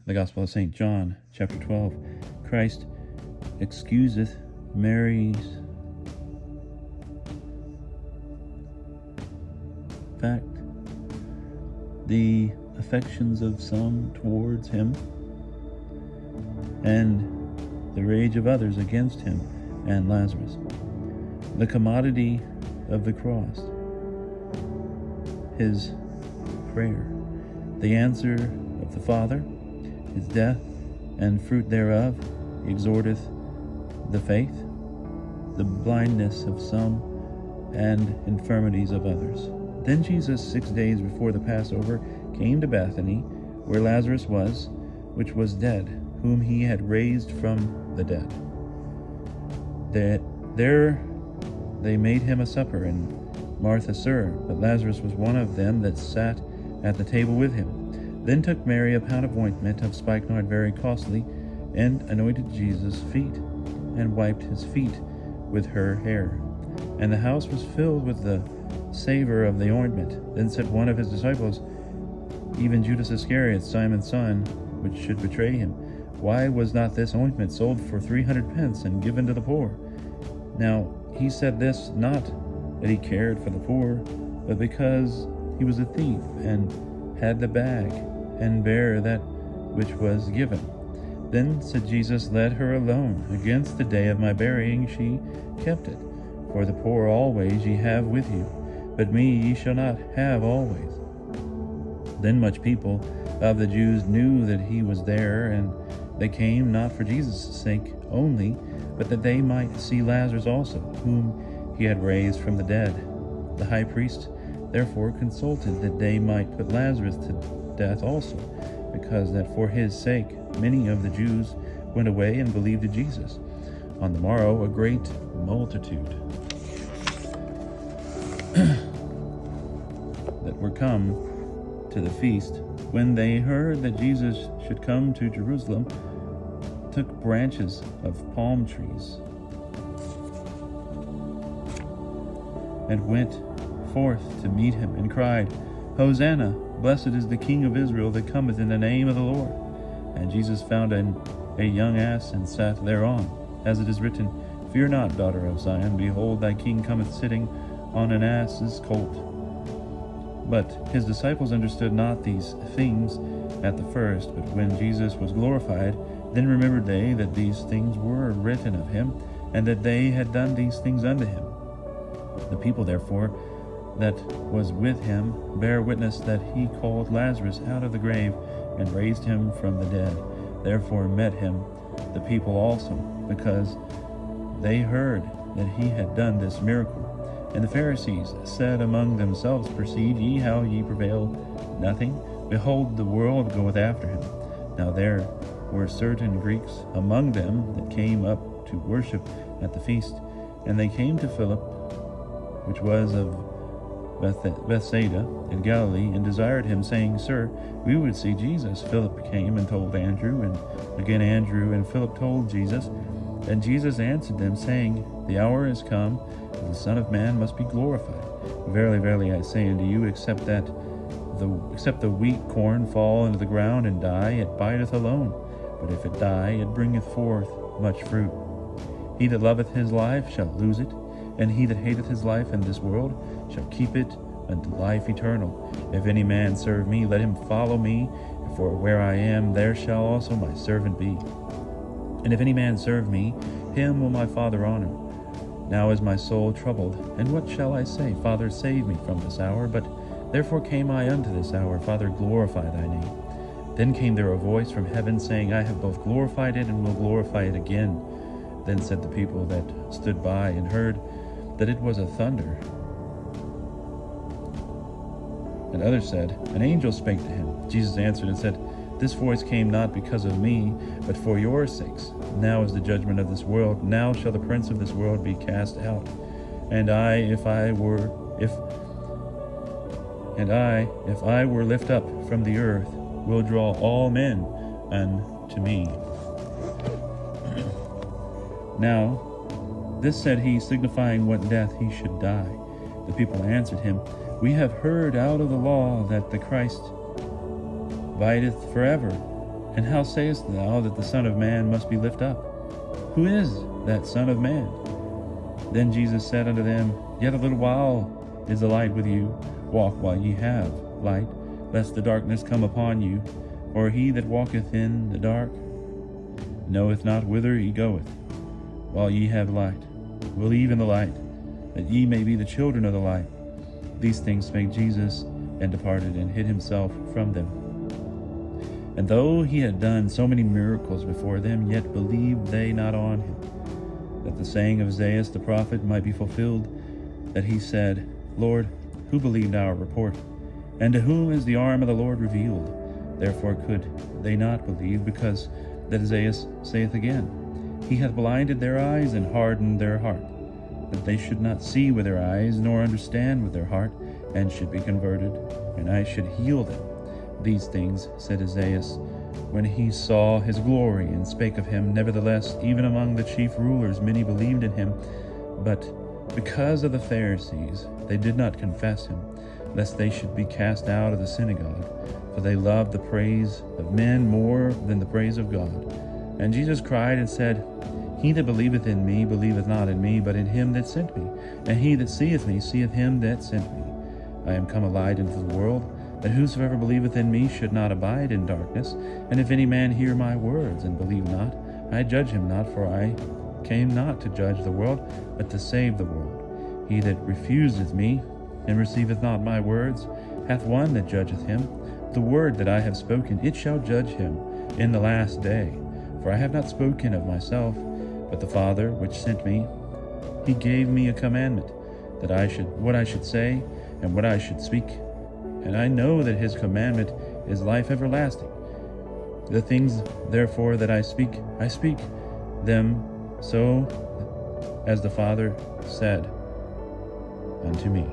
The Gospel of St. John, chapter 12. Christ excuseth Mary's fact, the affections of some towards him, and the rage of others against him and Lazarus. The commodity of the cross, his prayer, the answer of the Father, his death and fruit thereof, exhorteth the faith, the blindness of some, and infirmities of others. Then Jesus, 6 days before the Passover, came to Bethany, where Lazarus was, which was dead, whom he had raised from the dead. There they made him a supper, and Martha served, but Lazarus was one of them that sat at the table with him. Then took Mary a pound of ointment of spikenard very costly, and anointed Jesus' feet, and wiped his feet with her hair. And the house was filled with the savor of the ointment. Then said one of his disciples, even Judas Iscariot, Simon's son, which should betray him, why was not this ointment sold for 300 pence and given to the poor? Now he said this not that he cared for the poor, but because he was a thief, and had the bag, and bare that which was given. Then said Jesus, let her alone. Against the day of my burying she kept it. For the poor always ye have with you, but me ye shall not have always. Then much people of the Jews knew that he was there, and they came not for Jesus' sake only, but that they might see Lazarus also, whom he had raised from the dead. The high priest therefore consulted that they might put Lazarus to death also, because that for his sake many of the Jews went away and believed in Jesus. On the morrow a great multitude that were come to the feast, when they heard that Jesus should come to Jerusalem, took branches of palm trees and went forth to meet him, and cried, Hosanna, blessed is the King of Israel that cometh in the name of the Lord. And Jesus found a young ass, and sat thereon, as it is written, Fear not, daughter of Zion, behold, thy king cometh sitting on an ass's colt. But his disciples understood not these things at the first, but when Jesus was glorified, then remembered they that these things were written of him, and that they had done these things unto him. The people therefore that was with him bare witness that he called Lazarus out of the grave, and raised him from the dead. Therefore met him the people also, because they heard that he had done this miracle. And the Pharisees said among themselves, Perceive ye how ye prevail nothing? Behold, the world goeth after him. Now there were certain Greeks among them that came up to worship at the feast. And they came to Philip, which was of Bethsaida in Galilee, and desired him, saying, Sir, we would see Jesus. Philip came and told Andrew, and again Andrew and Philip told Jesus. And Jesus answered them, saying, The hour is come, that the Son of Man must be glorified. Verily, verily, I say unto you, except the wheat corn fall into the ground and die, it bideth alone. But if it die, it bringeth forth much fruit. He that loveth his life shall lose it, and he that hateth his life in this world shall keep it unto life eternal. If any man serve me, let him follow me, for where I am, there shall also my servant be. And if any man serve me, him will my Father honor. Now is my soul troubled, and what shall I say? Father, save me from this hour. But therefore came I unto this hour. Father, glorify thy name. Then came there a voice from heaven, saying, I have both glorified it, and will glorify it again. Then said the people that stood by, and heard that it was a thunder. And others said, An angel spake to him. Jesus answered and said, This voice came not because of me, but for your sakes. Now is the judgment of this world. Now shall the prince of this world be cast out. And if I were lift up from the earth, will draw all men unto me. Now this said he, signifying what death he should die. The people answered him, We have heard out of the law that the Christ abideth forever. And how sayest thou that the Son of Man must be lifted up? Who is that Son of Man? Then Jesus said unto them, Yet a little while is the light with you. Walk while ye have light, lest the darkness come upon you. For he that walketh in the dark knoweth not whither he goeth. While ye have light, believe in the light, that ye may be the children of the light. These things spake Jesus, and departed, and hid himself from them. And though he had done so many miracles before them, yet believed they not on him, that the saying of Isaiah the prophet might be fulfilled, that he said, Lord, who believed our report? And to whom is the arm of the Lord revealed? Therefore could they not believe, because that Isaiah saith again, He hath blinded their eyes and hardened their heart, that they should not see with their eyes, nor understand with their heart, and should be converted, and I should heal them. These things said Isaiah when he saw his glory, and spake of him. Nevertheless, even among the chief rulers many believed in him, but because of the Pharisees they did not confess him, lest they should be cast out of the synagogue, for they loved the praise of men more than the praise of God. And Jesus cried and said, He that believeth in me believeth not in me, but in him that sent me. And he that seeth me seeth him that sent me. I am come a light into the world, that whosoever believeth in me should not abide in darkness. And if any man hear my words, and believe not, I judge him not, for I came not to judge the world, but to save the world. He that refuseth me, and receiveth not my words, hath one that judgeth him. The word that I have spoken, it shall judge him in the last day. For I have not spoken of myself, but the Father which sent me, he gave me a commandment, that what I should say, and what I should speak. And I know that his commandment is life everlasting. The things therefore that I speak them so as the Father said unto me.